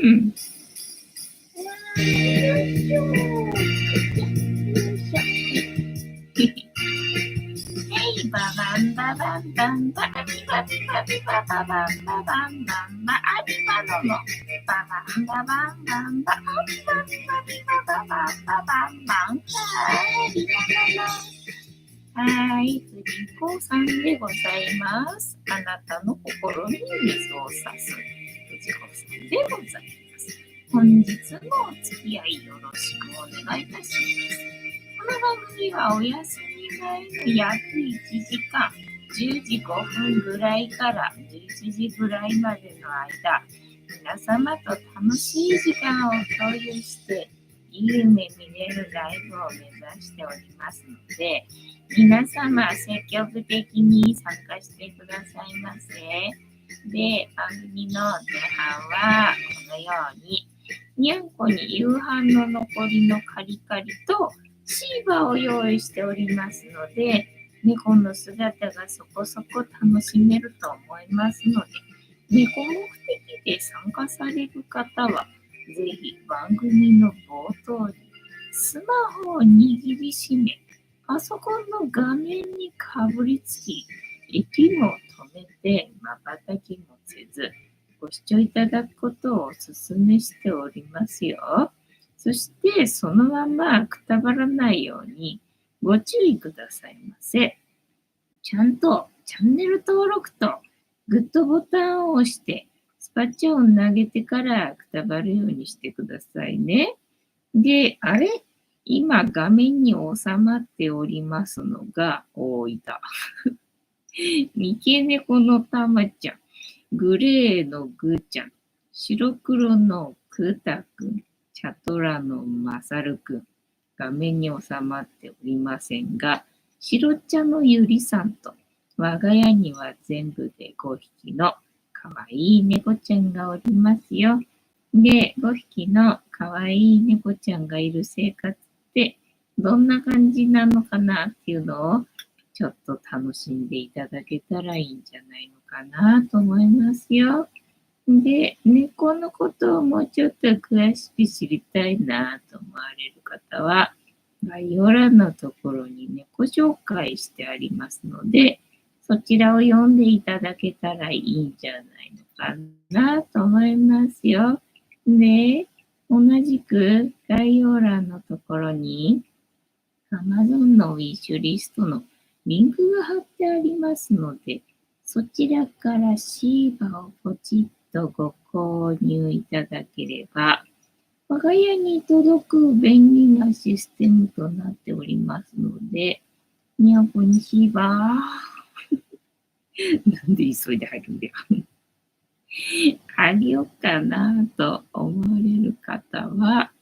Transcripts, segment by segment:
ん。よいしょ。よいしょ。はい、ババンババンバンバビバビバビバババンババンバンバアビバノノババンババンバンバアビバビバビバババンババンバンアビバノノ。はい、藤子さんでございます。あなたの心に水を差す藤子さんでございます。本日もお付き合いよろしくお願いいたします。この番組はお休み前の約1時間、10時5分ぐらいから11時ぐらいまでの間、皆様と楽しい時間を共有して、いい夢見れるライブを目指しておりますので、皆様積極的に参加してくださいませ。で、番組の前半はこのように、にゃんこに夕飯の残りのカリカリとシーバーを用意しておりますので、猫の姿がそこそこ楽しめると思いますので、猫目的で参加される方は、ぜひ番組の冒頭にスマホを握りしめ、パソコンの画面にかぶりつき、息も止めて瞬きもせず、ご視聴いただくことをお勧めしておりますよ。そしてそのままくたばらないようにご注意くださいませ。ちゃんとチャンネル登録とグッドボタンを押してスパチャを投げてからくたばるようにしてくださいね。で、あれ今画面に収まっておりますのが、いた。三毛猫のたまちゃん、グレーのぐーちゃん、白黒のくたくん、チャトラのまさるくん、画面に収まっておりませんが、白茶のゆりさんと、我が家には全部で5匹のかわいい猫ちゃんがおりますよ。で、5匹のかわいい猫ちゃんがいる生活ってどんな感じなのかなっていうのをちょっと楽しんでいただけたらいいんじゃないのかなと思いますよ。で、猫のことをもうちょっと詳しく知りたいなと思われる方は、概要欄のところに猫紹介してありますので、そちらを読んでいただけたらいいんじゃないのかなと思いますよ。で、同じく概要欄のところに Amazon のウィッシュリストのリンクが貼ってありますので、そちらからシーバをポチッとご購入いただければ、我が家に届く便利なシステムとなっておりますので、にゃんこにシーバー。なんで急いで入るんだよ。あげようかなと思われる方は、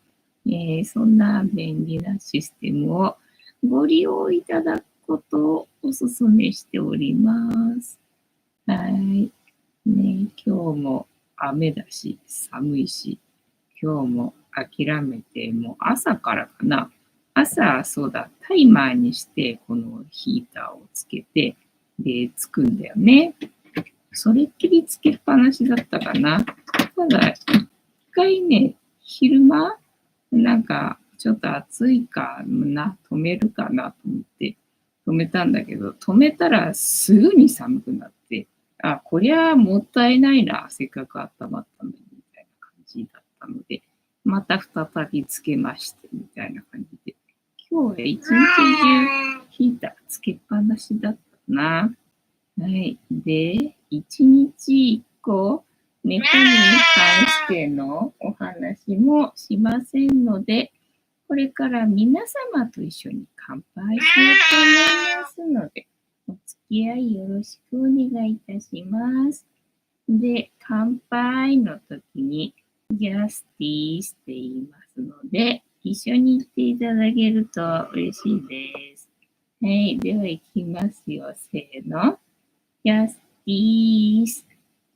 そんな便利なシステムをご利用いただくことをお勧めしております。はい。ね、今日も雨だし、寒いし、今日も諦めて、もう朝からかな。朝、そうだ、タイマーにして、このヒーターをつけて、で、つくんだよね。それっきりつけっぱなしだったかな。ただ、一回ね、昼間、なんか、ちょっと暑いかな、止めるかなと思って止めたんだけど、止めたらすぐに寒くなって、あ、こりゃもったいないな、せっかく温まったのに、みたいな感じだったので、また再びつけまして、みたいな感じで。今日は一日中ヒーターつけっぱなしだったな。はい。で、一日一個、猫に関してのお話もしませんので、これから皆様と一緒に乾杯しようと思いますので、お付き合いよろしくお願いいたします。で、乾杯の時に、ジャスティースって言いますので、一緒に言っていただけると嬉しいです。はい。では、行きますよ。せーの。ジャスティース。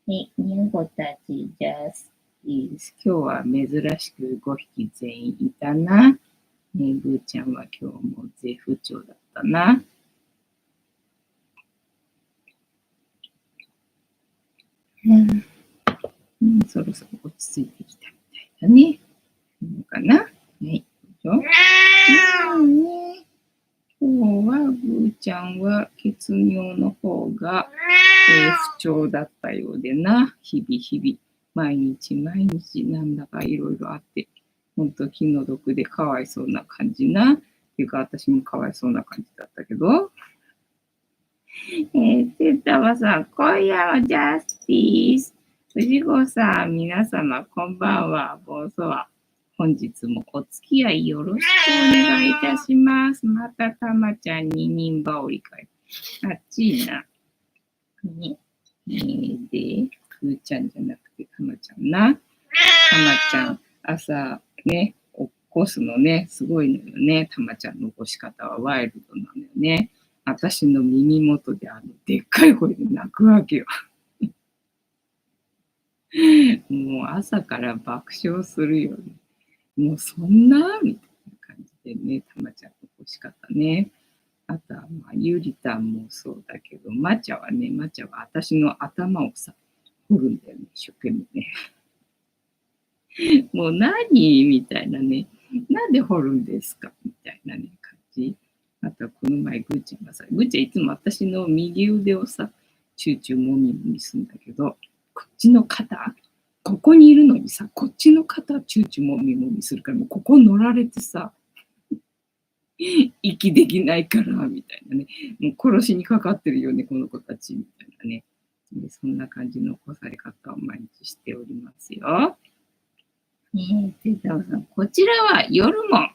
はい。にゃんこたち、ジャスティース。今日は珍しく5匹全員いたな。ね、ぐーちゃんは今日も絶不調だったな。そろそろ落ち着いてきた。だね。いいのかな。はい。どうぞ。ね、今日はぐーちゃんは血尿の方が、不調だったようでな。日々、毎日なんだかいろいろあって、ほんと気の毒でかわいそうな感じな。っていうか私もかわいそうな感じだったけど。てったわさん、今夜はジャスティス。藤子さん、皆様、こんばんは。ボンソワ。本日もお付き合いよろしくお願いいたします。またたまちゃん二人羽織かい。あっちいな。ね。で、くーちゃんじゃなくてたまちゃんな。たまちゃん、朝ね、起こすのね、すごいのよね。たまちゃんの起こし方はワイルドなのよね。私の耳元ででっかい声で泣くわけよ。もう朝から爆笑するよね。もうそんなみたいな感じでね、たまちゃんの起こし方ね。あとは、ゆりたんもそうだけど、まちゃは私の頭をさ、掘るんだよね、一生懸命ね。もう何みたいなね。なんで掘るんですかみたいなね、感じ。あとはこの前、ぐーちゃんがさ、ぐーちゃんいつも私の右腕をさ、チューチューもみもみするんだけど、こっちの肩、ここにいるのにさ、こっちの肩チューチューもみもみするから、もうここ乗られてさ、息できないから、みたいなね。もう殺しにかかってるよね、この子たち、みたいなね。でそんな感じの起こされ方を毎日しておりますよ。てたおさん、こちらは夜も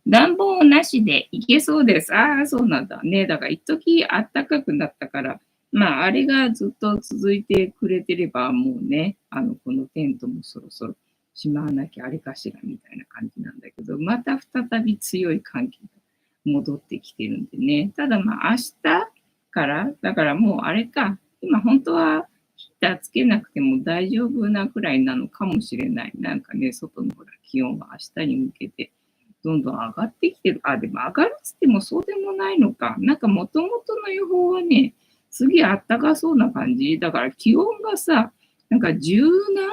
暖房なしでいけそうです。ああ、そうなんだね。だから一時暖かくなったから、あれがずっと続いてくれてれば、もうね、このテントもそろそろしまわなきゃあれかしらみたいな感じなんだけど、また再び強い寒気が戻ってきてるんでね。ただ明日から、だからもうあれか、今本当はヒーターつけなくても大丈夫なくらいなのかもしれない。なんかね、外の気温は明日に向けてどんどん上がってきてる。あ、でも上がるっつってもそうでもないのか。なんか元々の予報はね、すげえあったかそうな感じ。だから気温がさ、なんか十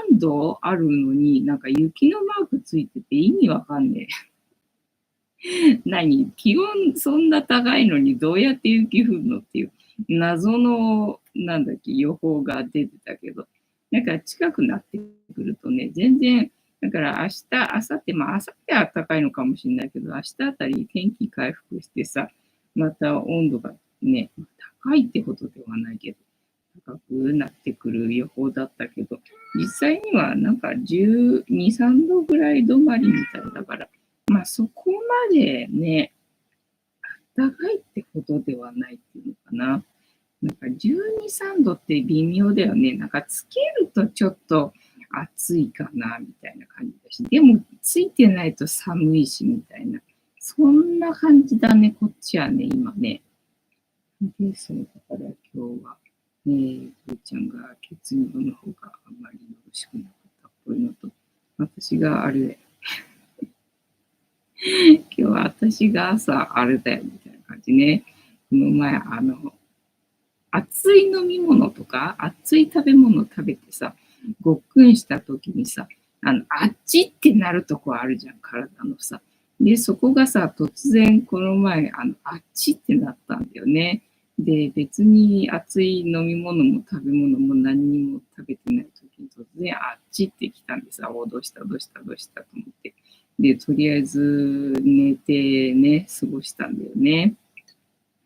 何度あるのに、なんか雪のマークついてて意味わかんねえ。何気温そんな高いのにどうやって雪降るのっていう謎の、なんだっけ、予報が出てたけど、なんか近くなってくるとね、全然、だから明日、明後日、明後日は暖かいのかもしれないけど、明日あたり天気回復してさ、また温度がね、高いってことではないけど、高くなってくる予報だったけど、実際にはなんか12、3度ぐらい止まりみたいだから、そこまでね、暖かいってことではないっていうのかな。なんか12、3度って微妙だよね。なんかつけるとちょっと暑いかなみたいな感じだし、でもついてないと寒いしみたいな。そんな感じだね、こっちはね、今ね。で、そうだから今日は、ぐーちゃんが血尿の方があんまりよろしくなかったっぽいのと、私があれ、今日は私が朝あれだよみたいな感じね。この前、熱い飲み物とか、熱い食べ物食べてさ、ごっくんした時にさ、あっちってなるとこあるじゃん、体のさ。で、そこがさ、突然この前、あっちってなったんだよね。で、別に熱い飲み物も食べ物も何にも食べてない時に突然あっちって来たんでさ、どうしたと思って。で、とりあえず寝てね、過ごしたんだよね。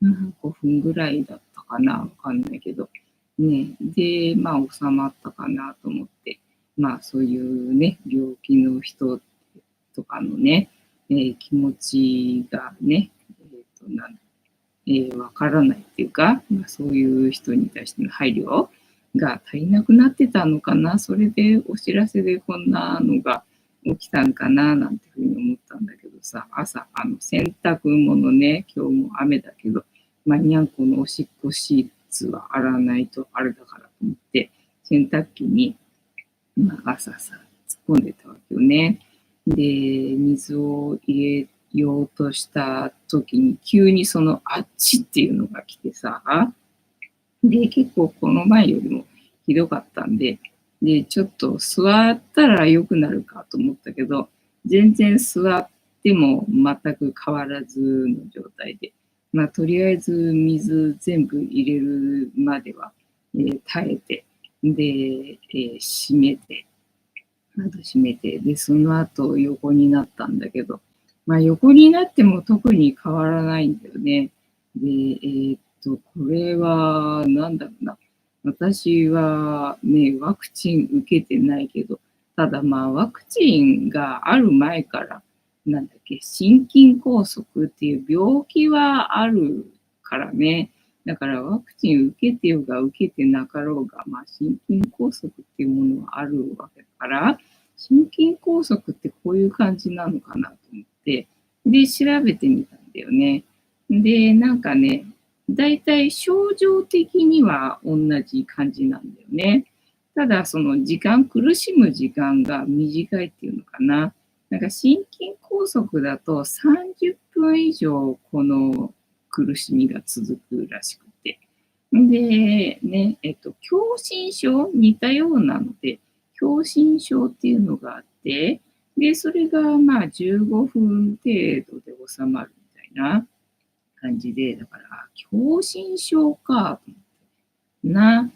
5分ぐらいだったかな、わかんないけど。ね、で、収まったかなと思って、そういうね、病気の人とかのね、気持ちがね、わからないっていうか、そういう人に対しての配慮が足りなくなってたのかな。それでお知らせでこんなのが起きたんかな、なんてふうに思ったんだけどさ、朝、洗濯物ね、今日も雨だけど、にゃんこのおしっこシーツは洗わないとあれだからと思って、洗濯機に、朝さ、突っ込んでたわけよね。で、水を入れようとした時に、急にそのあっちっていうのが来てさ、で、結構この前よりもひどかったんで、で、ちょっと座ったら良くなるかと思ったけど、全然座っても全く変わらずの状態で、まあ、とりあえず水全部入れるまでは、耐えて、で、閉めて、窓閉めて、で、その後横になったんだけど、まあ横になっても特に変わらないんだよね。で、これは、なんだろうな。私はね、ワクチン受けてないけど、ただまあワクチンがある前から、なんだっけ、心筋梗塞っていう病気はあるからね。だからワクチン受けてようが受けてなかろうが、まあ心筋梗塞っていうものはあるわけだから、心筋梗塞ってこういう感じなのかなと思って、で、調べてみたんだよね。で、なんかね、だいたい症状的には同じ感じなんだよね。ただ、その苦しむ時間が短いっていうのかな。なんか心筋梗塞だと30分以上この苦しみが続くらしくて。で、ね、狭心症似たようなので、狭心症っていうのがあって、で、それがまあ15分程度で収まるみたいな感じで、だから、狭心症か、な、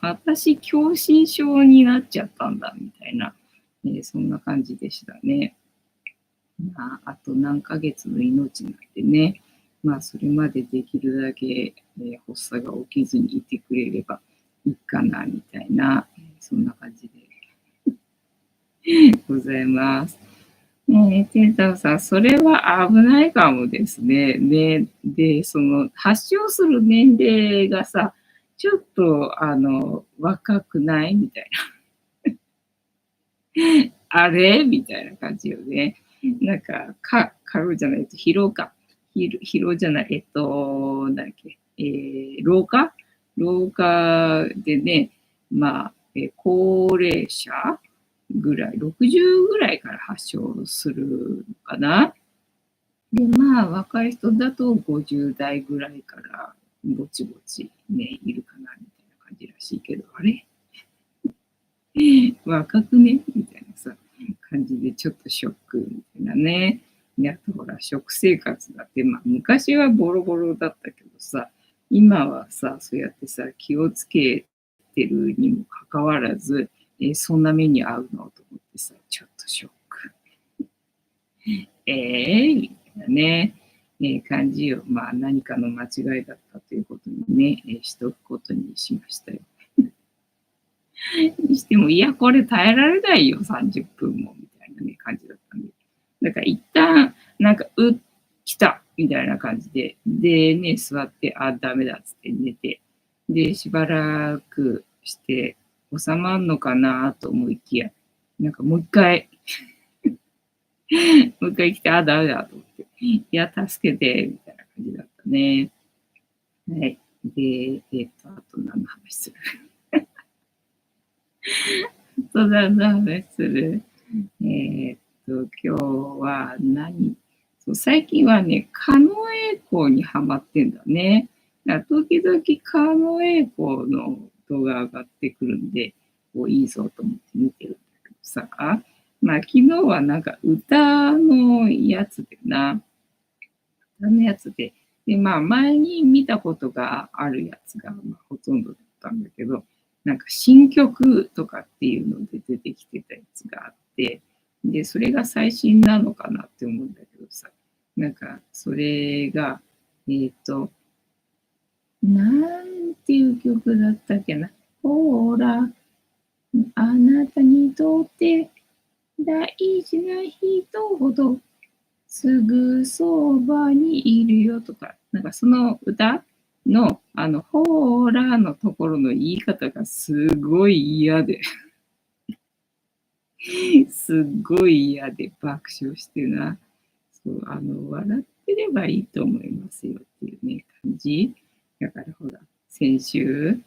私、狭心症になっちゃったんだ、みたいな、そんな感じでしたね。まあ、あと何ヶ月の命なんでね、まあ、それまでできるだけ、発作が起きずにいてくれればいいかな、みたいな、そんな感じでございます。テンタさん、それは危ないかもですね。で、その、発症する年齢がさ、ちょっと、若くないみたいな。あれみたいな感じよね。なんか、過労じゃないと、疲労か。疲労じゃない、なんだっけ、老化でね、まあ、高齢者ぐらい、60ぐらいから発症するのかな。で、まあ、若い人だと50代ぐらいからぼちぼちね、いるかな、みたいな感じらしいけど、あれ若くねみたいなさ、感じでちょっとショックみたいなね。で、あとほら、食生活だって、まあ、昔はボロボロだったけどさ、今はさ、そうやってさ、気をつけてるにもかかわらず、そんな目に遭うのと思ってさ、ちょっとショック。みたいなね、感じを、まあ、何かの間違いだったということにね、しておくことにしましたよ。にしても、いや、これ耐えられないよ、30分も、みたいなね、感じだったんで。だから一旦、なんか、来たみたいな感じで、でね、座って、あ、ダメだっつって寝て、で、しばらくして、収まんのかなと思いきや、なんかもう一回、もう一回来て、あ、ダメだと思って、いや、助けて、みたいな感じだったね。はい。で、あと何の話するそうだ、何の話する今日は最近はね、狩野英孝にハマってんだね。時々狩野英孝の動画上がってくるんで、いいぞと思って見てるんだけどさ、まあ昨日はなんか歌のやつでな、で、まあ前に見たことがあるやつが、まあ、ほとんどだったんだけど、なんか新曲とかっていうので出てきてたやつがあって、で、それが最新なのかなって思うんだけどさ、なんかそれが、なんていう曲だったっけな。ほら、あなたにとって大事な人ほどすぐそばにいるよとか、なんかその歌の、ほーらのところの言い方がすごい嫌で、すっごい嫌で爆笑してるな。そう、笑ってればいいと思いますよっていうね、感じ。だからほら、先週、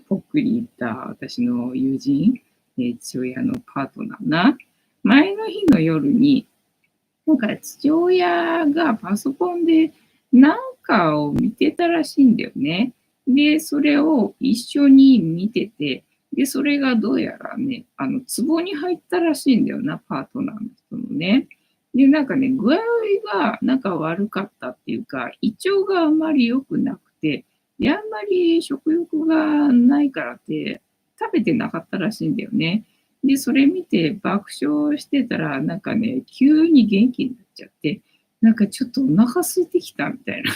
ぽっくり言った私の友人、父親のパートナーな、前の日の夜に、なんか父親がパソコンでなんかを見てたらしいんだよね。で、それを一緒に見てて、で、それがどうやらね、壺に入ったらしいんだよな、パートナーの人のね。で、なんかね、具合がなんか悪かったっていうか、胃腸があんまり良くなくて、で、あんまり食欲がないからって、食べてなかったらしいんだよね。で、それ見て爆笑してたら、なんかね、急に元気になっちゃって、なんかちょっとお腹空いてきたみたいな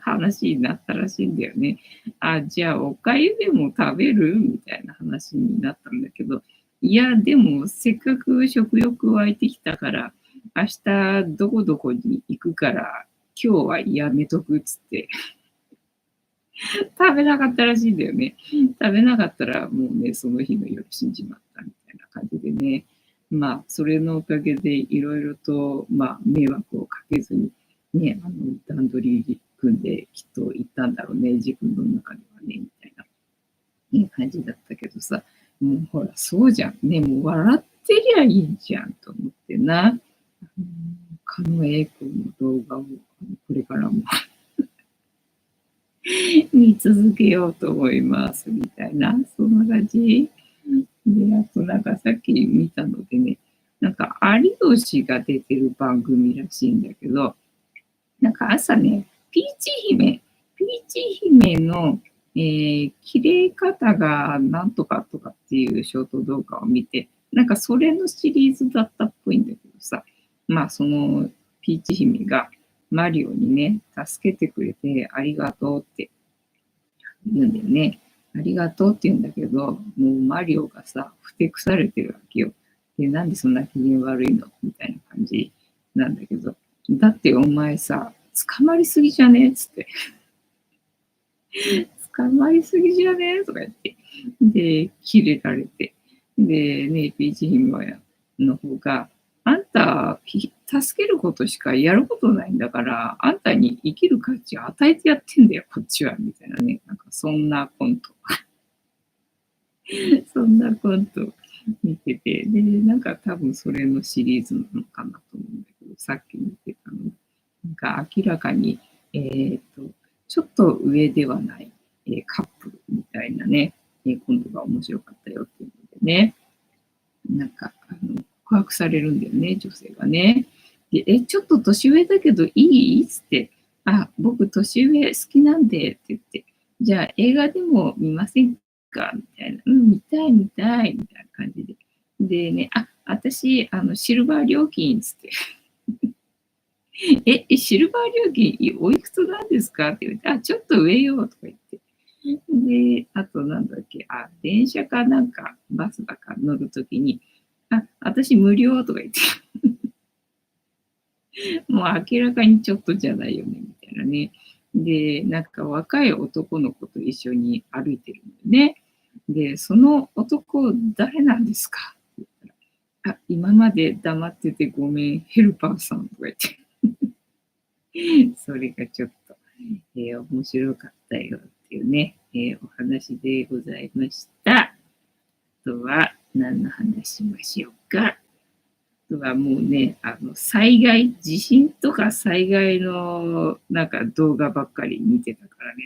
話になったらしいんだよね。あ、じゃあお粥でも食べるみたいな話になったんだけど、いや、でもせっかく食欲湧いてきたから、明日どこどこに行くから、今日はやめとくっつって、食べなかったらしいんだよね。食べなかったらもうね、その日の夜死んじまったみたいな感じでね。まあ、それのおかげでいろいろと、まあ、迷惑をかけずに、ね、段取り組んできっと行ったんだろうね、自分の中ではね、みたいな、ね、感じだったけどさ、もうほら、そうじゃん。ね、もう笑ってりゃいいじゃんと思ってな。狩野英孝の動画をこれからも見続けようと思います、みたいな、そんな感じ。で、あとなんかさっき見たのでね、なんか有吉が出てる番組らしいんだけど、なんか朝ね、ピーチ姫の、綺麗方がなんとかとかっていうショート動画を見て、なんかそれのシリーズだったっぽいんだけどさ、まあそのピーチ姫がマリオにね、助けてくれてありがとうって言うんだよね。ありがとうって言うんだけど、もうマリオがさ、ふてくされてるわけよ。で、なんでそんな機嫌悪いのみたいな感じなんだけど、だってお前さ、捕まりすぎじゃねっつって。捕まりすぎじゃねとか言って。で、キレられて。で、ね、ピーチ姫の方が、あんた、助けることしかやることないんだから、あんたに生きる価値を与えてやってんだよ、こっちは、みたいなね。なんか、そんなコント。そんなコント見てて、で、なんか多分それのシリーズなのかなと思うんだけど、さっき見てたの、なんか明らかに、ちょっと上ではない、カップルみたいなね、コントが面白かったよっていうのでね、なんか、告白されるんだよね、女性がね。で、ちょっと年上だけどいいつって、あ、僕年上好きなんでって言って、じゃあ映画でも見ませんかみたいな。うん、見たい見たいみたいな感じで。でね、あ、私、シルバー料金つって、シルバー料金おいくつなんですかって言われて、あ、ちょっと上よとか言って。で、あとなんだっけ、あ、電車かなんか、バスだか乗るときに、あ、私無料とか言って、もう明らかにちょっとじゃないよね、みたいなね。で、なんか若い男の子と一緒に歩いてるんだよね。で、その男誰なんですかって言ったら、あ、今まで黙っててごめん、ヘルパーさんとか言って。それがちょっと、面白かったよっていうね、お話でございました。あとは何の話しましょうか。あとはもうね、災害、地震とか災害のなんか動画ばっかり見てたからね。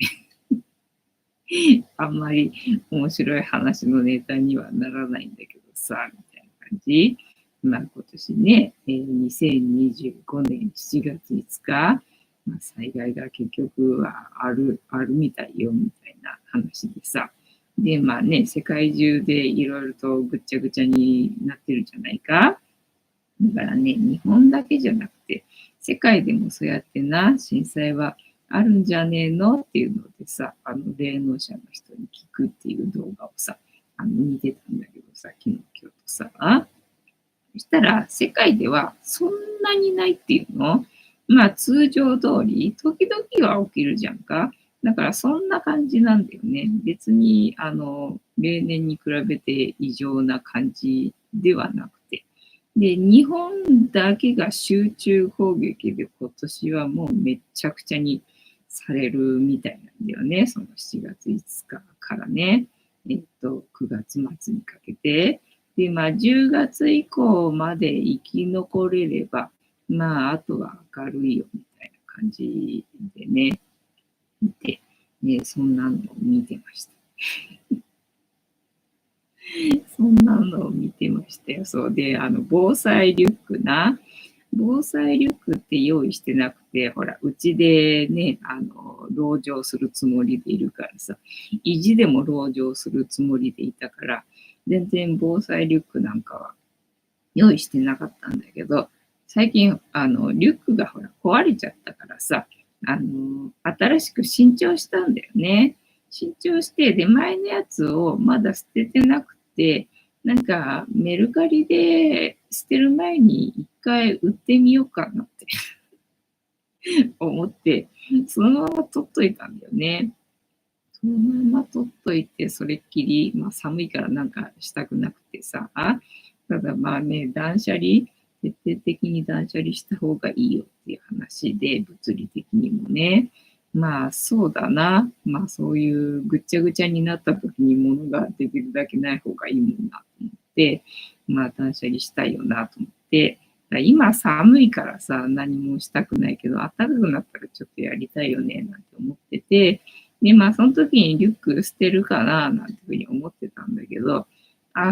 あんまり面白い話のネタにはならないんだけどさ、みたいな感じ。まあ今年ね、2025年7月5日、まあ、災害が結局はあるみたいよ、みたいな話でさ。で、まあね、世界中でいろいろとぐっちゃぐちゃになってるじゃないか。だからね、日本だけじゃなくて、世界でもそうやってな、震災はあるんじゃねえのっていうのでさ、霊能者の人に聞くっていう動画をさ、見てたんだけどさ、昨日、今日とさ、そしたら、世界ではそんなにないっていうの。まあ、通常通り、時々は起きるじゃんか。だから、そんな感じなんだよね。別に、例年に比べて異常な感じではなくて。で、日本だけが集中攻撃で今年はもうめっちゃくちゃにされるみたいなんだよね。その7月5日からね。9月末にかけて。で、まあ、10月以降まで生き残れれば、まあ、あとは明るいよみたいな感じでね。で、ね、そんなのを見てました。そんなのを見てましたよ。そうで、防災リュックな。防災リュックって用意してなくて、ほら、うちでね、籠城するつもりでいるからさ、意地でも籠城するつもりでいたから、全然防災リュックなんかは用意してなかったんだけど、最近、リュックがほら、壊れちゃったからさ、新しく新調したんだよね。新調して、で、前のやつをまだ捨ててなくて、なんか、メルカリで捨てる前に一回売ってみようかなって思って、そのまま取っといたんだよね。そのまま取っといて、それっきり、まあ寒いからなんかしたくなくてさ、ただまあね、断捨離、徹底的に断捨離した方がいいよっていう話で、物理的にもね。まあそうだな。まあそういうぐっちゃぐちゃになった時に物ができるだけない方がいいもんなと思って、まあ断捨離したいよなと思って、今寒いからさ、何もしたくないけど、暖かくなったらちょっとやりたいよね、なんて思ってて、で、まあ、その時にリュック捨てるかな、なんていうふうに思ってたんだけど、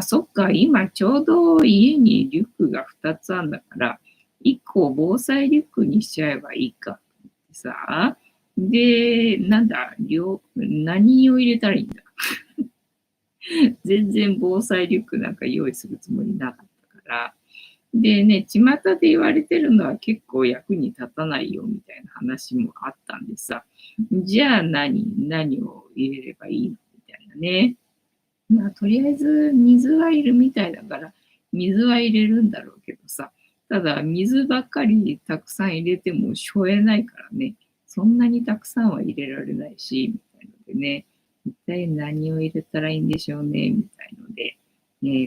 そっか、今ちょうど家にリュックが2つあるんだから、1個防災リュックにしちゃえばいいかってさ、で、なんだ、何を入れたらいいんだ。全然防災リュックなんか用意するつもりなかったから、でね、巷で言われてるのは結構役に立たないよみたいな話もあったんでさ、じゃあ何を入れればいいのみたいなね。まあ、とりあえず水はいるみたいだから、水は入れるんだろうけどさ、ただ水ばっかりたくさん入れてもしょえないからね、そんなにたくさんは入れられないし、みたいのでね、一体何を入れたらいいんでしょうね、みたいので、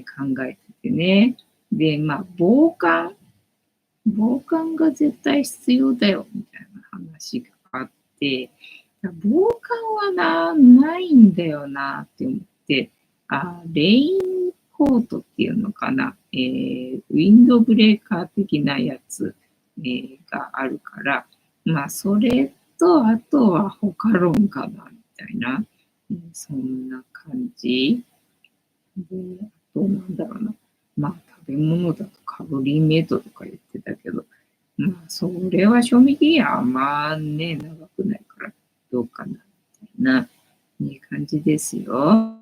考えててね。で、まあ、防寒が絶対必要だよ、みたいな話があって、防寒はないんだよなって思って、レインコートっていうのかな、ウィンドブレーカー的なやつ、があるから、まあ、それと、あとは他論かな、みたいな、そんな感じ。で、あとなんだろうな。まあ、食べ物だとカロリーメイトとか言ってたけど、まあ、それは賞味期限はまあね、長くないからどうかな、みたいな、感じですよ。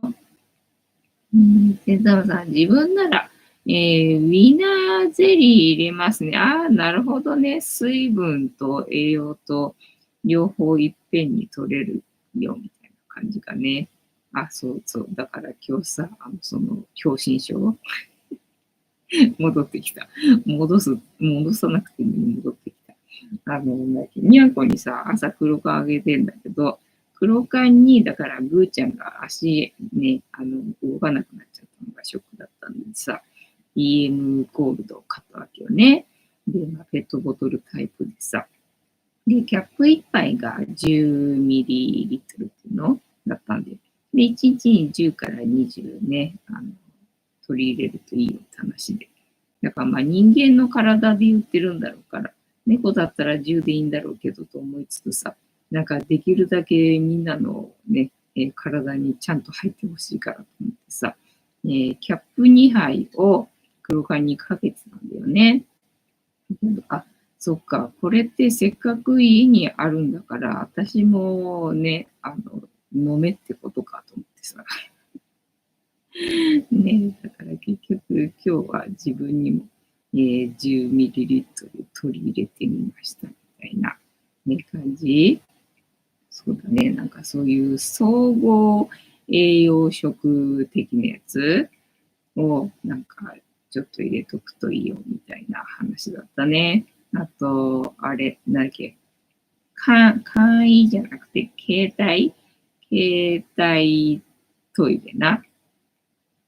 天沢さん、自分なら、ウィナーゼリー入れますね。なるほどね。水分と栄養と両方いっぺんに取れるよ、みたいな感じがね。そうそう。だから今日さ、狭心症戻ってきた。戻さなくても戻ってきた。にゃんこにさ、朝黒缶あげてんだけど、黒缶に、だからぐーちゃんが足ね、動かなくなっちゃったのがショックだったんでさ、EM ゴールドを買ったわけよね。で、ペットボトルタイプでさ、で、キャップ1杯が10ミリリットルっていうのだったんで、で、1日に10から20ね、取り入れるといいよって話で。だからまあ人間の体で言ってるんだろうから、猫だったら10でいいんだろうけどと思いつつさ、なんかできるだけみんなのね、体にちゃんと入ってほしいからと思ってさ、キャップ2杯を黒缶にかけてたんだよね。そっか、これってせっかく家にあるんだから、私もね、飲めってことかと思ってさ。ね、だから結局今日は自分にも、10ミリリットル取り入れてみましたみたいな、感じ。そうだね、なんかそういう総合栄養食的なやつをなんかちょっと入れとくといいよみたいな話だったね。あと、あれ、なんだっけ、簡易じゃなくて携帯トイレな。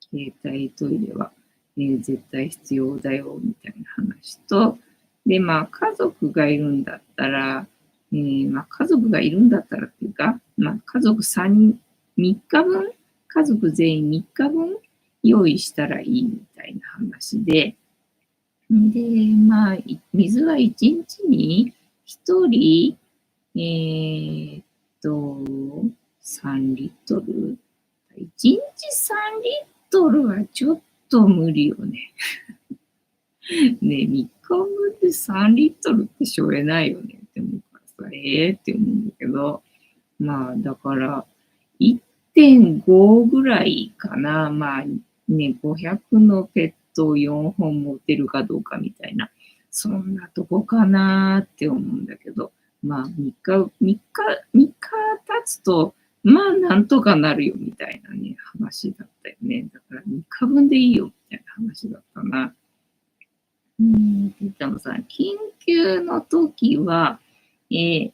携帯トイレは、絶対必要だよみたいな話と、で、まあ、家族がいるんだったら、まあ、家族がいるんだったらっていうか、まあ、家族3日分、家族全員3日分用意したらいいみたいな話で、で、まあ、水は1日に1人、と、3リットル ?1 日3リットルはちょっと無理よね。ね、3日分で3リットルってしょえないよねって思うからさ、って思うんだけど、まあ、だから、1.5 ぐらいかな。まあ、ね、500のペットを4本持てるかどうかみたいな、そんなとこかなって思うんだけど、まあ、3日経つと、まあ、なんとかなるよみたいなね、話だったよね。だから3日分でいいよみたいな話だったな。でもさ、緊急の時は、栄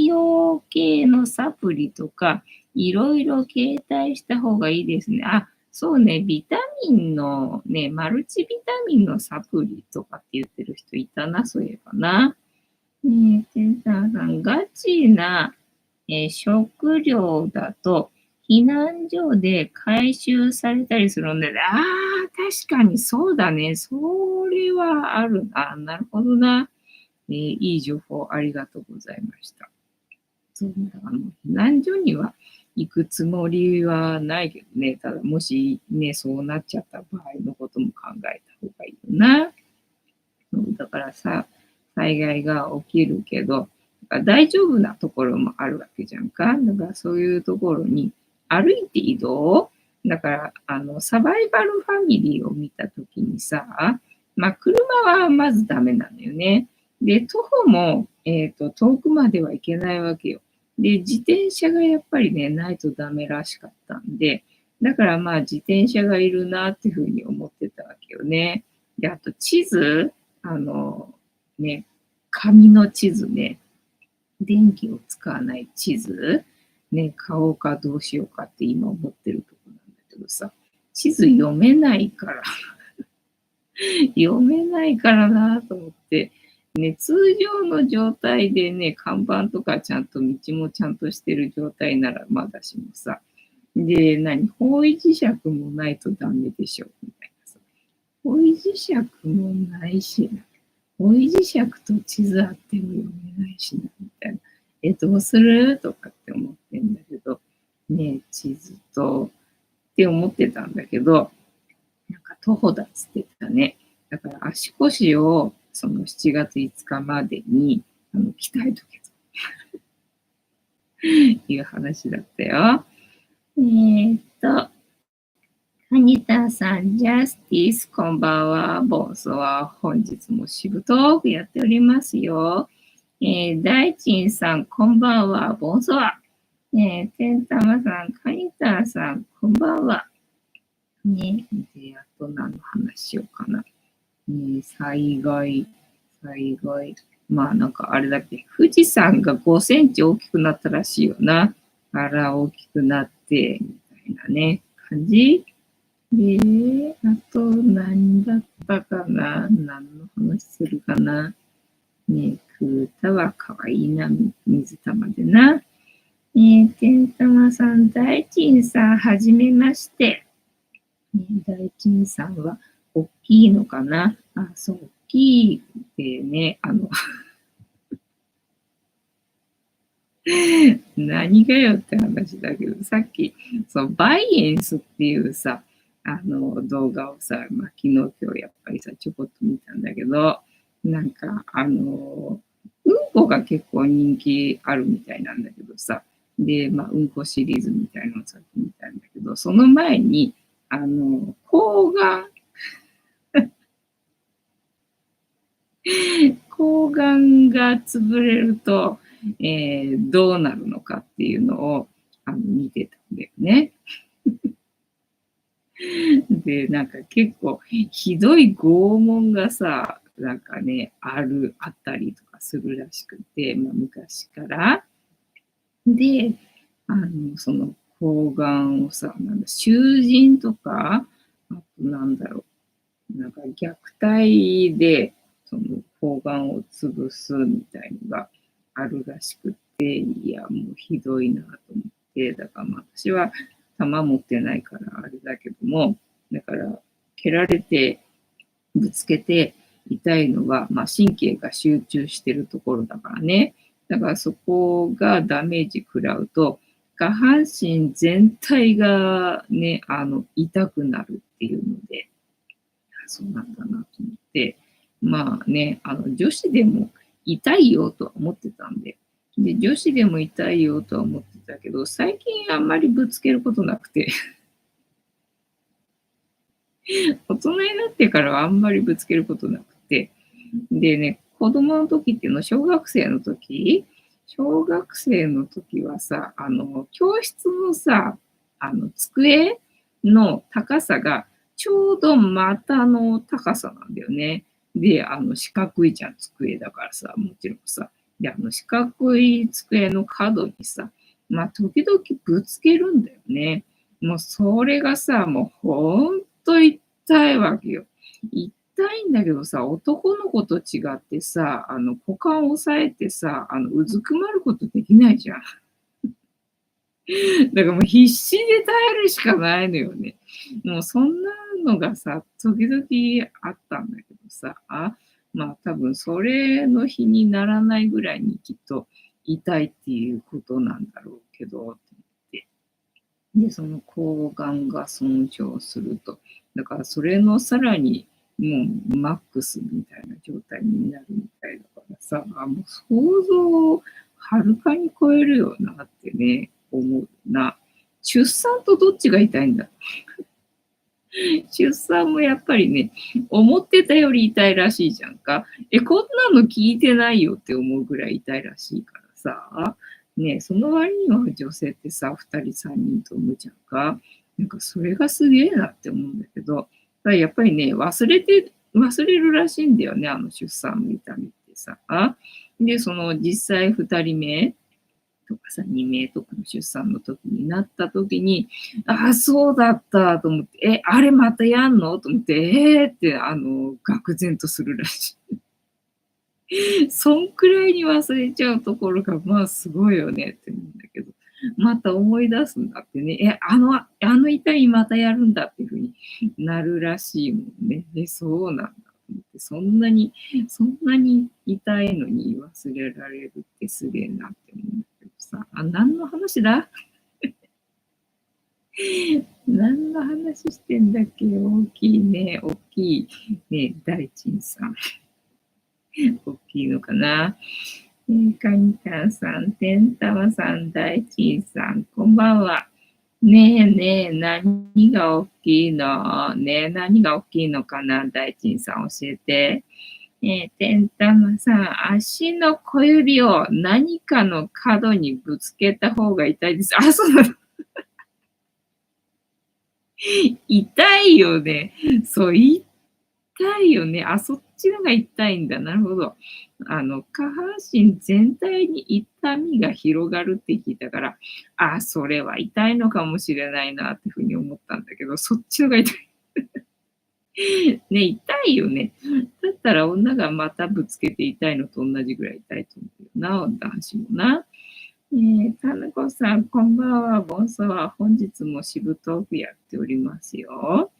養系のサプリとか、いろいろ携帯した方がいいですね。あ、そうね、ビタミンのね、マルチビタミンのサプリとかって言ってる人いたな、そういえばな。テンターさん、ガチな、食料だと、避難所で回収されたりするんで、ああ、確かにそうだね。それはあるな。なるほどな。いい情報ありがとうございました。そうだ、避難所には行くつもりはないけどね。ただ、もしね、そうなっちゃった場合のことも考えた方がいいよな。だからさ、災害が起きるけど、大丈夫なところもあるわけじゃんか。だからそういうところに歩いて移動だから、サバイバルファミリーを見たときにさ、まあ、車はまずダメなのよね。で、徒歩も、遠くまでは行けないわけよ。で、自転車がやっぱりね、ないとダメらしかったんで、だからまあ自転車がいるなっていうふうに思ってたわけよね。で、あと地図あの、ね、紙の地図ね、電気を使わない地図、ね、買おうかどうしようかって今思ってるとこなんだけどさ、地図読めないから読めないからなと思って、ね、通常の状態でね、看板とかちゃんと道もちゃんとしてる状態ならまだしもさ、で、方位磁石もないとダメでしょ、みたいなさ。方位磁石もないしな。方位磁石と地図あっても読めないしな、みたいな。どうするとかって思ってんだけど、ね、地図と、って思ってたんだけど、なんか徒歩だっつってたね。だから足腰をその7月5日までに鍛えとけという話だったよ。カニタさん、ジャスティス、こんばんは。ボンソは本日もしぶとーくやっておりますよ。大臣さん、こんばんは。ボンソは。てんたまさん、カニタさん、こんばんは。ね、で、あと何の話しようかな。災害。まあなんかあれだっけ、富士山が5センチ大きくなったらしいよな。あら、大きくなって、みたいなね、感じ。で、あと何だったかな、何の話するかな。ね、クータはかわいいな、水玉でな。てんたまさん、大臣さん、はじめまして。大臣さんは、大きいのかなあ、そう、大きいってね、何がよって話だけど、さっき、バイエンスっていうさ、動画をさ、まあ、昨日今日やっぱりさ、ちょこっと見たんだけど、なんか、うんこが結構人気あるみたいなんだけどさ、で、まあ、うんこシリーズみたいなのをさっき見たんだけど、その前に、抗がん、抗がんが潰れると、どうなるのかっていうのを見てたんだよね。で、なんか結構ひどい拷問がさ、なんかね、あったりとかするらしくて、まあ、昔から。で、その抗がんをさ、なんだ、囚人とか、あとなんだろう、なんか虐待で、その抗がんを潰すみたいのがあるらしくて、いや、もうひどいなと思って、だからまあ私は弾持ってないからあれだけども、だから蹴られてぶつけて痛いのは、まあ、神経が集中してるところだからね。だからそこがダメージ食らうと、下半身全体がね、痛くなるっていうので、そうなんだなと思って、まあね、女子でも痛いよとは思ってたんで、で、女子でも痛いよとは思ってたけど、最近あんまりぶつけることなくて、大人になってからはあんまりぶつけることなくて、でね、子供の時っていうの、小学生の時はさ、教室のさ、机の高さがちょうど股の高さなんだよね。で、四角いじゃん、机だからさ、もちろんさ。で、四角い机の角にさ、まあ、時々ぶつけるんだよね。もう、それがさ、もう、ほんと痛いわけよ。痛いんだけどさ、男の子と違ってさ、股間を押さえてさ、うずくまることできないじゃん。だからもう必死で耐えるしかないのよね。もうそんなのがさ、時々あったんだけどさ、まあ多分それの日にならないぐらいにきっと痛いっていうことなんだろうけど、と思って。で、その抗がんが損傷すると。だからそれのさらにもうマックスみたいな状態になるみたいだからさ、もう想像をはるかに超えるよなってね、思うな。出産とどっちが痛いんだ。出産もやっぱりね、思ってたより痛いらしいじゃんか。こんなの聞いてないよって思うぐらい痛いらしいからさ。ね、その割には女性ってさ、2人3人と産むじゃんか。なんかそれがすげえなって思うんだけど、だからやっぱりね、忘れるらしいんだよね、出産の痛みってさ。で、その実際2人目とかさ、2名とかの出産の時になった時に、そうだったと思って、あれまたやんのと思って、って、愕然とするらしい。そんくらいに忘れちゃうところが、まあすごいよねって思うんだけど、また思い出すんだってね、あの痛みまたやるんだっていう風になるらしいもんね。そうなんだと思って、そんなに痛いのに忘れられるってすげえなって思うんだけどさ、何の話だ何の話してんだっけ。大きいね、大きいね、大臣さん。大きいのかな。カニタンさん、てんたまさん、大臣さん、こんばんは。ねえねえ、何が大きいのねえ、何が大きいのかな、大臣さん教えて。てんたまさん、足の小指を何かの角にぶつけた方が痛いです。そうなの。痛いよね。そう、痛いよね。そっちのが痛いんだ。なるほど。下半身全体に痛みが広がるって聞いたから、それは痛いのかもしれないなっていうふうに思ったんだけど、そっちのが痛い。ね、痛いよね。だったら女がまたぶつけて痛いのと同じぐらい痛いと思うよな、男子もな。かなこさん、こんばんは。ボンソワ。本日もしぶとークやっておりますよ。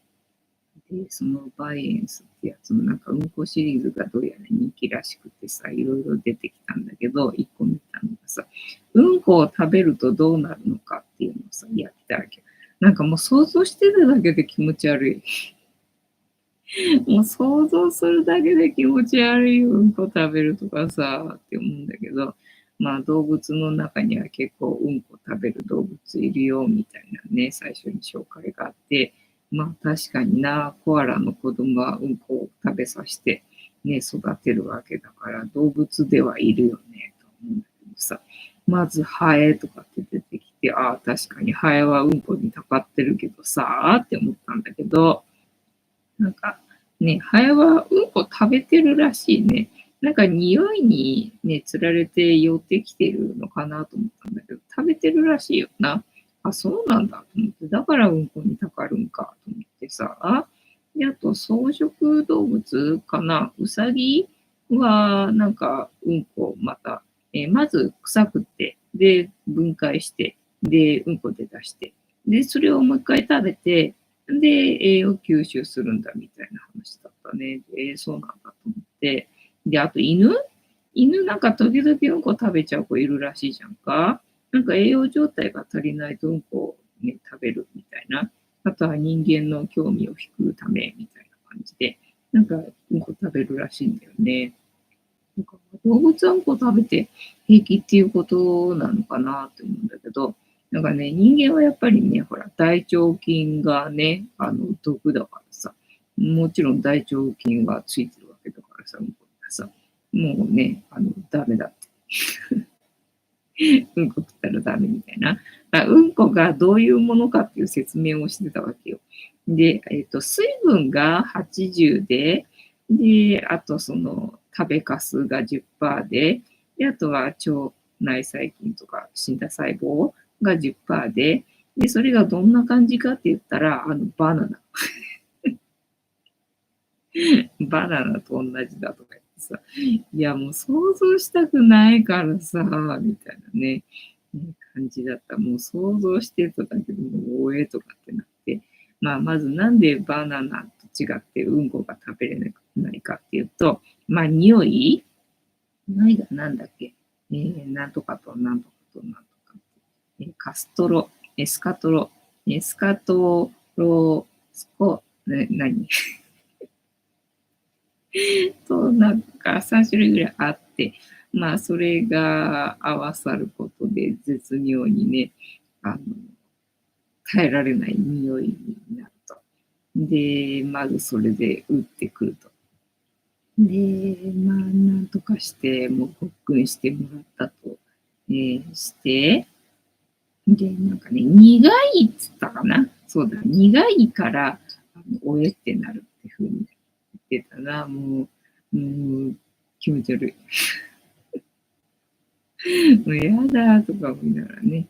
で、そのバイエンスってやつのなんかうんこシリーズがどうやら人気らしくてさ、いろいろ出てきたんだけど、一個見たのがさ、うんこを食べるとどうなるのかっていうのをさ、やってたわけ。なんかもう想像してるだけで気持ち悪い。もう想像するだけで気持ち悪いうんこ食べるとかさ、って思うんだけど、まあ動物の中には結構うんこ食べる動物いるよ、みたいなね、最初に紹介があって、まあ確かにな、コアラの子供はうんこを食べさせて、ね、育てるわけだから動物ではいるよね、と思うんだけどさ、まずハエとかって出てきて、確かにハエはうんこにたかってるけどさ、って思ったんだけど、なんかね、ハエはうんこ食べてるらしいね。なんか匂いにね、つられて寄ってきてるのかなと思ったんだけど、食べてるらしいよな。そうなんだと思って、だからうんこにたかるんかと思ってさ。で、あと草食動物かな。ウサギはなんかうんこまた、まず臭くって、で、分解して、で、うんこで出して、で、それをもう一回食べて、で、栄養吸収するんだみたいな話だったね。そうなんだと思って。で、あと犬犬なんか時々うんこ食べちゃう子いるらしいじゃんか。なんか栄養状態が足りないとうんこをね、食べるみたいな。あとは人間の興味を引くためみたいな感じで、なんかうんこ食べるらしいんだよね。なんか動物はうんこ食べて平気っていうことなのかなと思うんだけど、なんかね、人間はやっぱりね、ほら、大腸菌がね、毒だからさ、もちろん大腸菌がついてるわけだからさ、うんこがさ、もうね、ダメだって。うんこ食ったらダメみたいな。うんこがどういうものかっていう説明をしてたわけよ。で、水分が80で、あとその食べかすが10%で、あとは腸内細菌とか死んだ細胞が10%で、それがどんな感じかって言ったら、バナナ。バナナと同じだとか言ってさ、いやもう想像したくないからさ、みたいなね、感じだった。もう想像してただけど、もうおえとかってなって、まあまずなんでバナナと違ってうんこが食べれないかっていうと、まあ匂いがなんだっけ、なんとかとなんとかとなんとか、カストロ、エスカトロスコ、何と、なんか3種類ぐらいあって、まあ、それが合わさることで絶妙にね、あの、耐えられない匂いになると。で、まずそれで打ってくると。で、まあ、なんとかして、もうごっくんしてもらったと、して、で、なんかね、苦いっつったかな。そうだ、苦いから、おえってなるってふうに言ってたな。もう、気持ち悪い。もうやだとか思いながらね、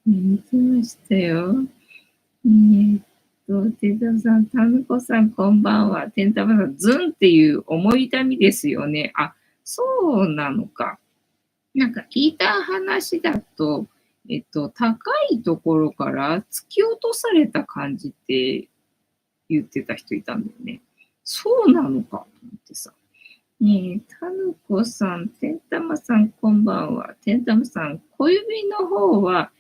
見てましたよ。てんたまさん、たぬこさん、こんばんは。てんたまさん、ズンっていう重い痛みですよね。あ、そうなのか。なんか聞いた話だと、高いところから突き落とされた感じって言ってた人いたんだよね。そうなのかと思ってさ。たぬこさん、てんたまさん、こんばんは。てんたまさん、小指の方は、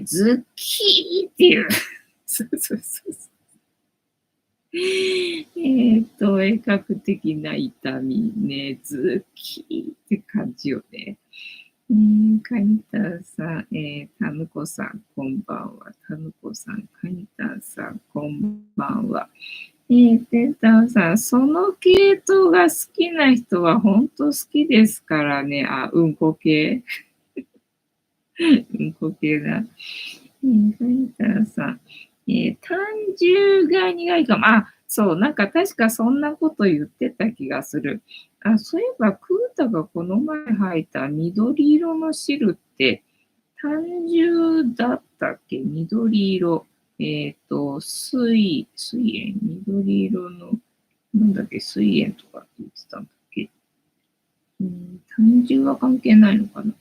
ズッキーっていう。そうそうそうそう。鋭角的な痛みね、ズッキーって感じよね。カニタンさん、タヌコさん、こんばんは。タヌコさん、カニタンさん、こんばんは。テンタンさん、その系統が好きな人は本当好きですからね。あ、うんこ系。うんこ系だ。カニタンさん、単純が苦いかも。あ、そう、なんか確かそんなこと言ってた気がする。あ、そういえば、クータがこの前履いた緑色の汁って、単純だったっけ緑色。水塩緑色の、なんだっけ水塩とかって言ってたんだっけ単純は関係ないのかな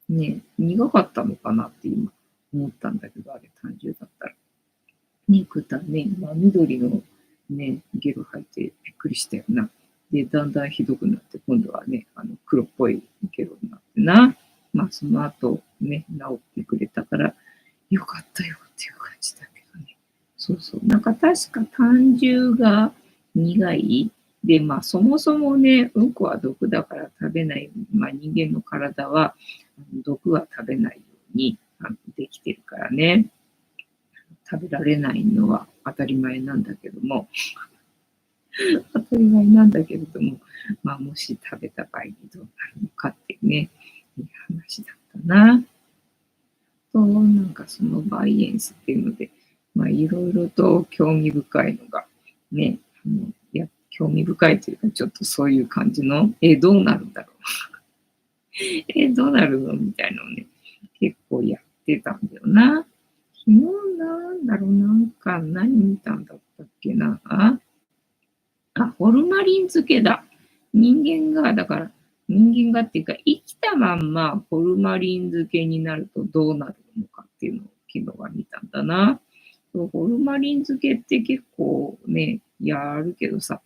ね苦かったのかなって今思ったんだけど、あれ単純だったら。ね、食ったね、まあ、緑のね、ゲロ吐いてびっくりしたよな。で、だんだんひどくなって、今度はね、黒っぽいゲロになってな。まあ、その後、ね、治ってくれたから、よかったよっていう感じだけどね。そうそう。なんか確か単純が苦い。で、まあ、そもそもね、うんこは毒だから食べない。まあ、人間の体は、毒は食べないようにできてるからね。食べられないのは当たり前なんだけども、当たり前なんだけれども、まあ、もし食べた場合にどうなるのかっていうね、いい話だったな。と、なんかそのバイエンスっていうので、まあ、いろいろと興味深いのが、ね、興味深いというか、ちょっとそういう感じの、どうなるんだろう。どうなるのみたいなのをね、結構やってたんだよな。昨日なんだろう、なんか何見たんだったっけな。ホルマリン漬けだ。だから人間がっていうか、生きたまんまホルマリン漬けになるとどうなるのかっていうのを昨日は見たんだな。ホルマリン漬けって結構ね、やるけどさ、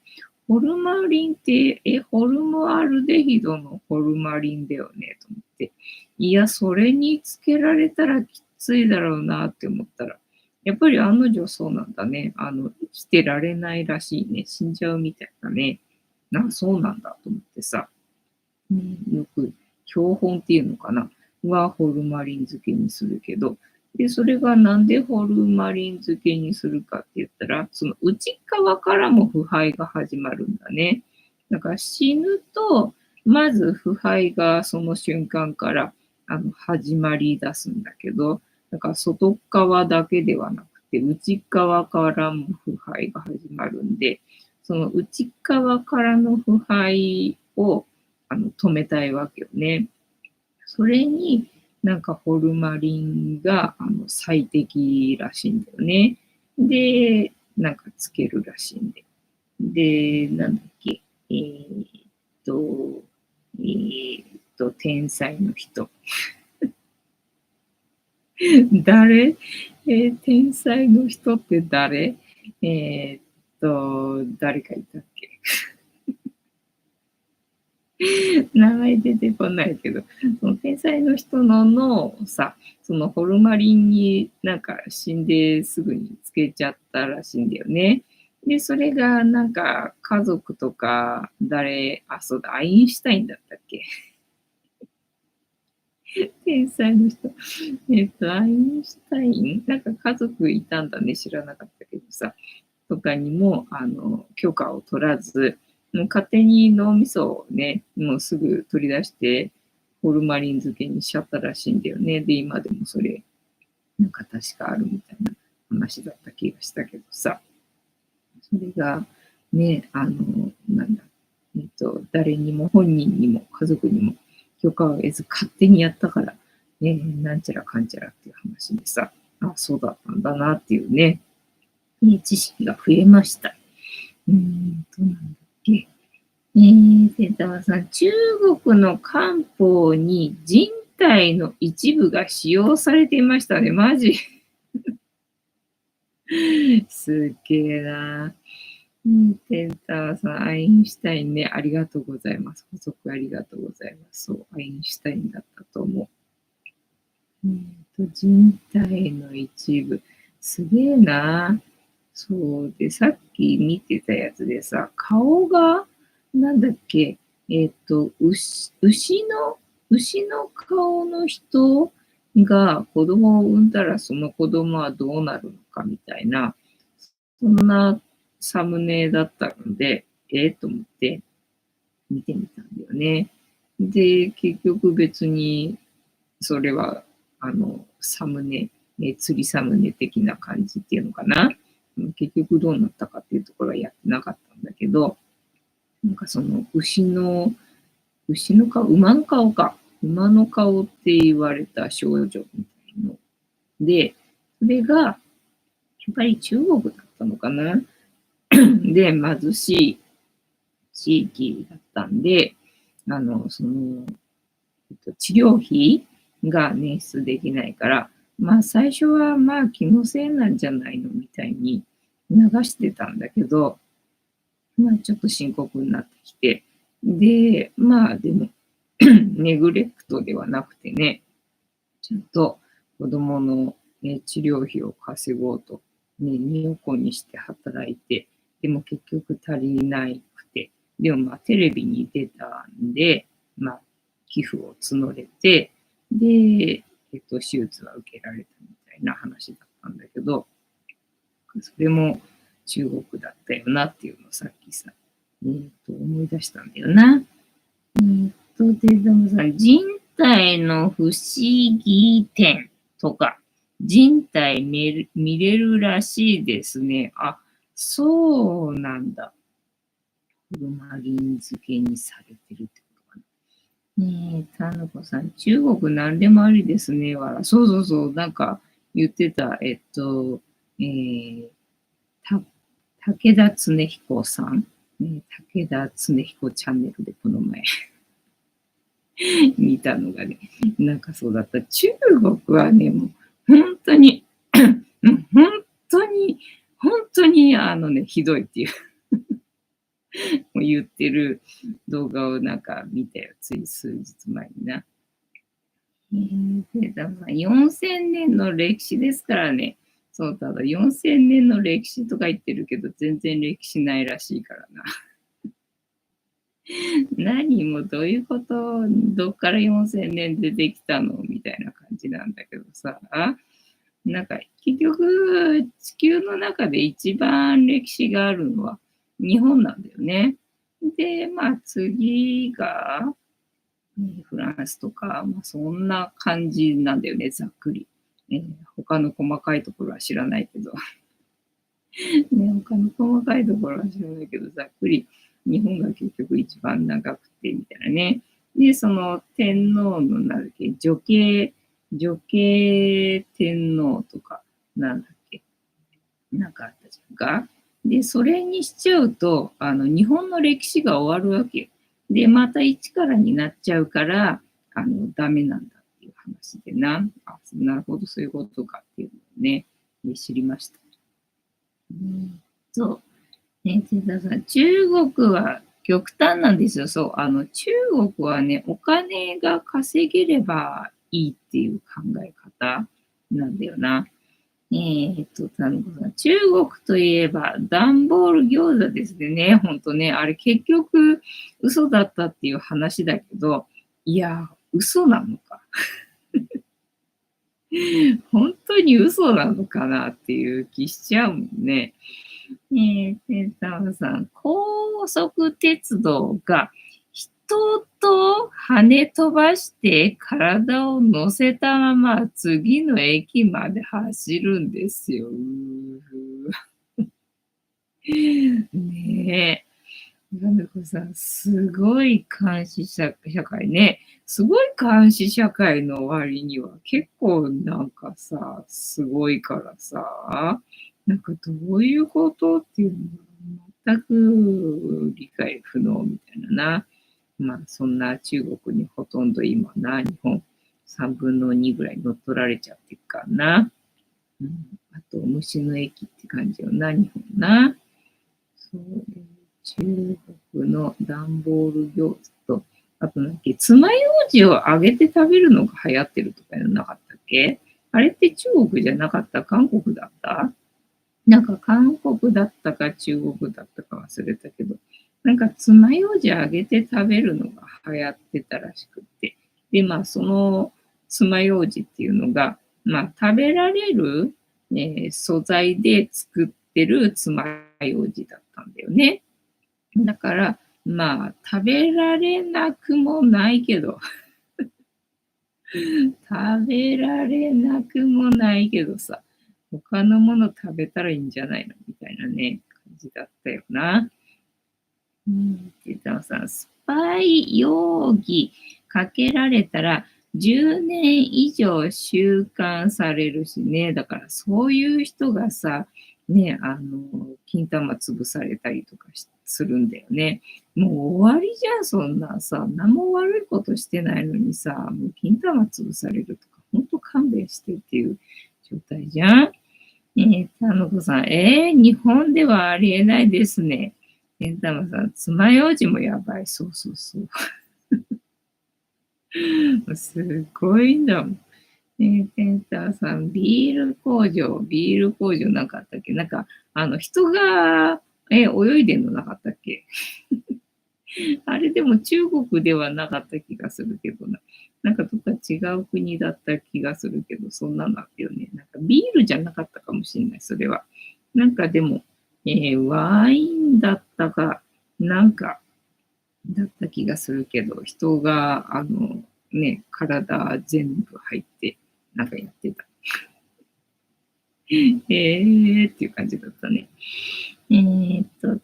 ホルマリンって、ホルムアルデヒドのホルマリンだよね、と思って。いや、それにつけられたらきついだろうなって思ったら、やっぱり案の定そうなんだね。生きてられないらしいね。死んじゃうみたいなね。そうなんだと思ってさ。よく標本っていうのかなはホルマリン漬けにするけど、で、それがなんでホルマリン漬けにするかって言ったら、その内側からも腐敗が始まるんだね。だから死ぬと、まず腐敗がその瞬間から始まり出すんだけど、だから外側だけではなくて、内側からも腐敗が始まるんで、その内側からの腐敗を止めたいわけよね。それになんかホルマリンが最適らしいんだよね。で、なんかつけるらしいんで。で、なんだっけ、と、天才の人。誰天才の人って誰誰かいたっけ名前出てこないけど、その天才の人の脳をさ、そのホルマリンになんか死んですぐにつけちゃったらしいんだよね。で、それがなんか家族とかそうだ、アインシュタインだったっけ天才の人。アインシュタインなんか家族いたんだね、知らなかったけどさ。とかにも、許可を取らず、もう勝手に脳みそをね、もうすぐ取り出して、ホルマリン漬けにしちゃったらしいんだよね。で、今でもそれ、なんか確かあるみたいな話だった気がしたけどさ。それが、ね、なんだ、誰にも、本人にも、家族にも許可を得ず勝手にやったから、なんちゃらかんちゃらっていう話でさ、そうだったんだなっていうね、知識が増えました。なんだっけ。センターさん、中国の漢方に人体の一部が使用されていましたね。マジすっげえな。センターさん、アインシュタインね、ありがとうございます。補足ありがとうございます。そう、アインシュタインだったと思う。人体の一部。すげえな。そうで、さっき見てたやつでさ、顔が、なんだっけ、牛の顔の人が子供を産んだらその子供はどうなるのかみたいな、そんなサムネだったので、と思って見てみたんだよね。で、結局別に、それは、サムネ、釣りサムネ的な感じっていうのかな。結局どうなったかっていうところはやってなかったんだけど、なんかその牛の顔、馬の顔か。馬の顔って言われた少女みたいので、それが、やっぱり中国だったのかな。で、貧しい地域だったんで、治療費が捻出できないから、まあ最初はまあ気のせいなんじゃないのみたいに流してたんだけど、まあちょっと深刻になってきて、で、まあでもネグレクトではなくてね、ちゃんと子供の、治療費を稼ごうと、ね、身を粉にして働いて、でも結局足りなくて、でもまあテレビに出たんで、まあ寄付を募れて、で、手術は受けられたみたいな話だったんだけど、それも中国だったよなっていうのをさっきさ、思い出したんだよな。でもさ、人体の不思議点とか、人体見れるらしいですね。あ、そうなんだ。ホルマリン漬けにされてるってことかな。ねえ、たぬこさん、中国何でもありですね。そうそうそう、なんか言ってた、た武田恒彦さん、武田恒彦チャンネルでこの前見たのがね、なんかそうだった。中国はね、もう本当に、もう本当に、本当にひどいっていう。言ってる動画をなんか見たよ。つい数日前にな。で、だから4000年の歴史ですからね。そう、ただ4000年の歴史とか言ってるけど、全然歴史ないらしいからな。何もどういうこと、どっから4000年でできたのみたいな感じなんだけどさ。なんか結局、地球の中で一番歴史があるのは日本なんだよね。で、まあ次がフランスとか、まあ、そんな感じなんだよね、ざっくり。他の細かいところは知らないけど。ね、他の細かいところは知らないけど、ざっくり日本が結局一番長くて、みたいなね。で、その天皇のなんだっけ、女系天皇とか、なんだっけ、なんかあったじゃんか。で、それにしちゃうと、日本の歴史が終わるわけよ。で、また一からになっちゃうから、ダメなんだっていう話でな。なるほど、そういうことかっていうのをね、知りました。そう。ね、だから中国は極端なんですよ。そう。中国はね、お金が稼げればいいっていう考え方なんだよな。中国といえば、段ボール餃子ですね。ほんとね、あれ結局嘘だったっていう話だけど、いや、嘘なのか。本当に嘘なのかなっていう気しちゃうもんね。ペンタムさん、高速鉄道が人と跳ね飛ばして体を乗せたまま次の駅まで走るんですよ。ねえ。なんかさ、すごい監視社会ね。すごい監視社会の割には結構なんかさ、すごいからさ、なんかどういうことっていうのが全く理解不能みたいなな。まあそんな中国にほとんど今な、日本3分の2ぐらい乗っ取られちゃってるからな。うん、あと虫の駅って感じよな、日本な。そう中国の段ボール餃子と、あとなんだっけ、爪楊枝を揚げて食べるのが流行ってるとかじゃなかったっけ？あれって中国じゃなかった？韓国だった？なんか韓国だったか中国だったか忘れたけど、なんか爪楊枝揚げて食べるのが流行ってたらしくって。で、まあその爪楊枝っていうのが、まあ食べられる、素材で作ってる爪楊枝だったんだよね。だから、まあ、食べられなくもないけど、食べられなくもないけどさ、他のもの食べたらいいんじゃないのみたいなね、感じだったよな。てたまさん、スパイ容疑かけられたら10年以上収監されるしね。だからそういう人がさ、ね、金玉潰されたりとかするんだよね。もう終わりじゃん、そんなさ。何も悪いことしてないのにさ、もう金玉潰されるとか、ほんと勘弁してっていう状態じゃん。たのこさん、日本ではありえないですね。ケンタマさん、爪楊枝もやばい。そうそうそう。すごいんだもん。ペンターさん、ビール工場なかったっけ？なんか、人が、泳いでんのなかったっけ？あれでも中国ではなかった気がするけどな。なんかどっか違う国だった気がするけど、そんなのあったよね。なんかビールじゃなかったかもしれない、それは。なんかでも、ワインだったか、なんかだった気がするけど、人が、ね、体全部入って、なんかやってた。っていう感じだったね。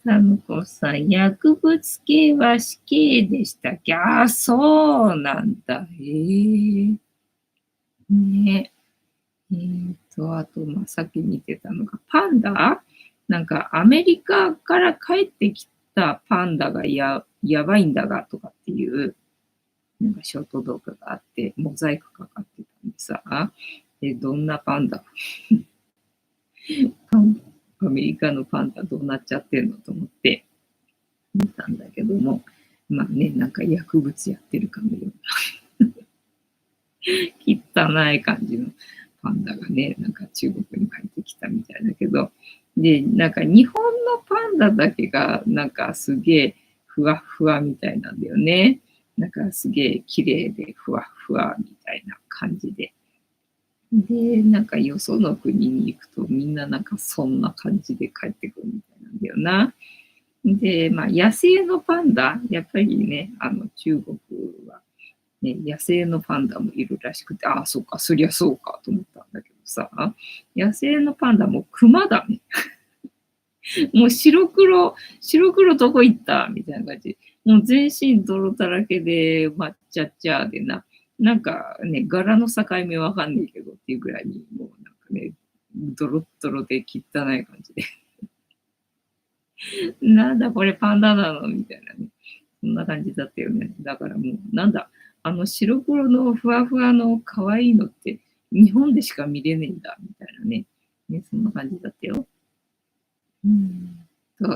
タムコさん、薬物系は死刑でしたっけ？そうなんだ。ね。あと、まあ、さっき見てたのが、パンダなんか、アメリカから帰ってきたパンダがやばいんだが、とかっていう、なんかショート動画があって、モザイクかかってたんでさ、どんなパンダアメリカのパンダどうなっちゃってんのと思って、見たんだけども、まあね、なんか薬物やってるかのような汚い感じのパンダがね、なんか中国に帰ってきたみたいだけど、で、なんか日本のパンダだけがなんかすげえふわふわみたいなんだよね。なんかすげえ綺麗でふわふわみたいな感じで。で、なんかよその国に行くとみんななんかそんな感じで帰ってくるみたいなんだよな。で、まあ野生のパンダ、やっぱりね、中国はね、野生のパンダもいるらしくて、ああ、そうか、そりゃそうかと思ったんだけどさ、野生のパンダもクマだね。もう白黒どこ行ったみたいな感じ。もう全身泥だらけで、抹茶っちゃでな。なんかね、柄の境目わかんないけどっていうぐらいに、もうなんかね、ドロッドロで汚い感じで。なんだこれパンダなのみたいなね。そんな感じだったよね。だからもう、なんだ、白黒のふわふわの可愛いのって日本でしか見れねえんだ、みたいなね。ね、そんな感じだったよ。うん。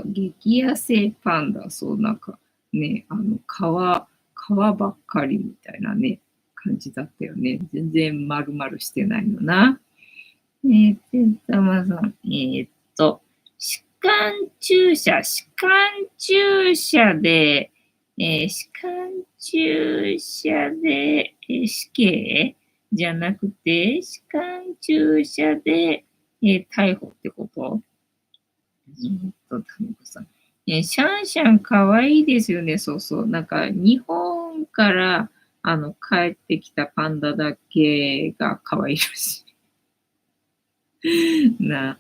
激痩せパンダ、そう、なんかね、皮ばっかりみたいなね、感じだったよね。全然丸々してないのな。たまさん、歯間注射で、歯間注射で、死刑じゃなくて、歯間注射で、逮捕ってことタミコさん。シャンシャンかわいいですよね。そうそう。なんか、日本から、帰ってきたパンダだけが可愛いらしい。な。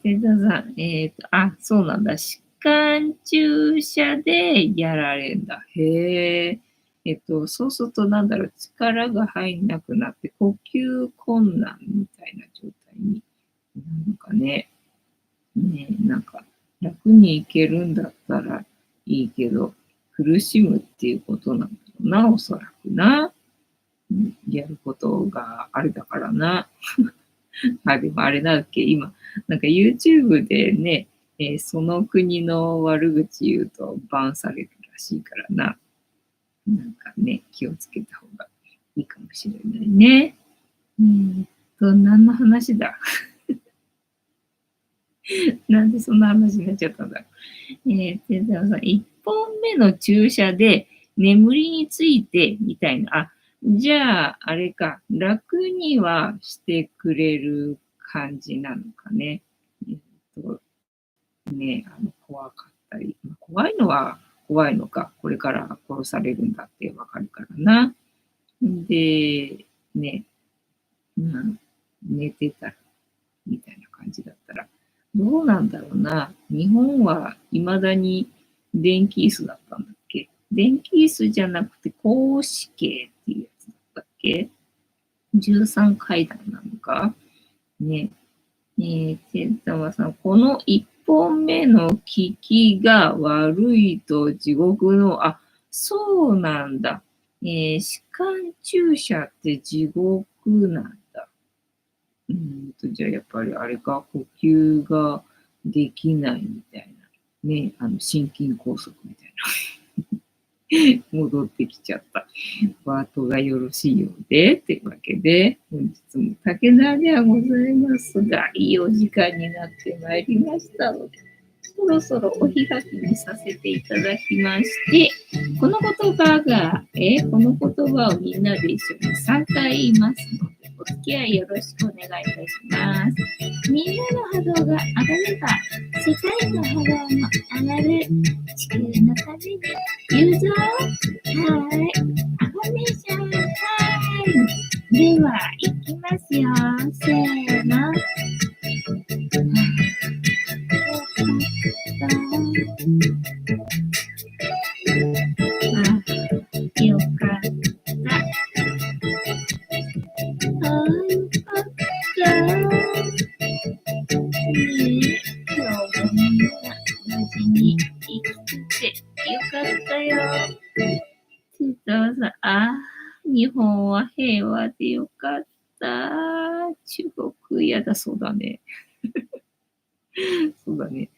テザさん、そうなんだ。歯間注射でやられるんだ。へえ。そうすると、なんだろう、力が入んなくなって、呼吸困難みたいな状態になるのかね。ね、なんか楽に行けるんだったらいいけど、苦しむっていうことなんだろうな、おそらくな。やることがあれだからな。あ、でもあれだっけ、今、なんか YouTube でね、その国の悪口言うとバンされるらしいからな。なんかね、気をつけた方がいいかもしれないね。何の話だなんでそんな話になっちゃったんだ。天沢さん、1本目の注射で眠りについてみたいな。あ、じゃあ、あれか、楽にはしてくれる感じなのかね。えっと、ね、怖かったり、怖いのは怖いのか、これから殺されるんだってわかるからな。で、ね、寝てたら、みたいな感じだったら、どうなんだろうな。日本は未だに電気椅子だったんだっけ？電気椅子じゃなくて格子形っていうやつだったっけ？ 13 階段なのかね。天玉さん、この1本目の効きが悪いと地獄の、あ、そうなんだ。歯間注射って地獄なんだ。じゃあやっぱりあれか、呼吸ができないみたいな。ね、心筋梗塞みたいな。戻ってきちゃった。ワートがよろしいようで、というわけで、本日も竹田ではございますが、いいお時間になってまいりましたので、そろそろお開きにさせていただきまして、この言葉が、この言葉をみんなで一緒に3回言いますので、お付き合いよろしくお願いいたします。みんなの波動が上がれば、世界の波動も上がる。地球のために言うぞ。はい。アファメーションタイム。では、いきますよ。せーの。よかった。よかった。今日もみんな無事に生きててよかったよ。ちさん、日本は平和でよかった。中国嫌だそうだね。そうだね。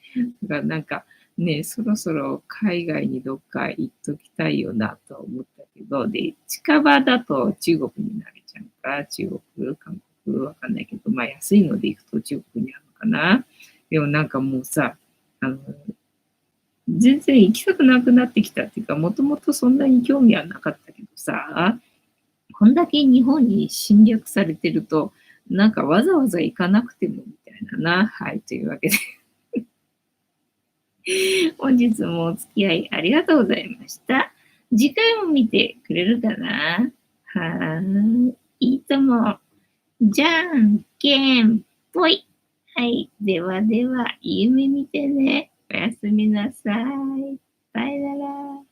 だからなんかね、そろそろ海外にどっか行っときたいよなと思ったけど、で、近場だと中国になれちゃうから、中国、韓国、わかんないけど、まあ安いので行くと中国にあるのかな。でもなんかもうさ、あの、全然行きたくなくなってきたっていうか、もともとそんなに興味はなかったけどさ、こんだけ日本に侵略されてると、なんかわざわざ行かなくてもみたいなな。はい、というわけで本日もお付き合いありがとうございました。次回も見てくれるかな？はーい。いいとも。じゃんけんぽい。はい。ではでは、夢見てね。おやすみなさい。バイなら。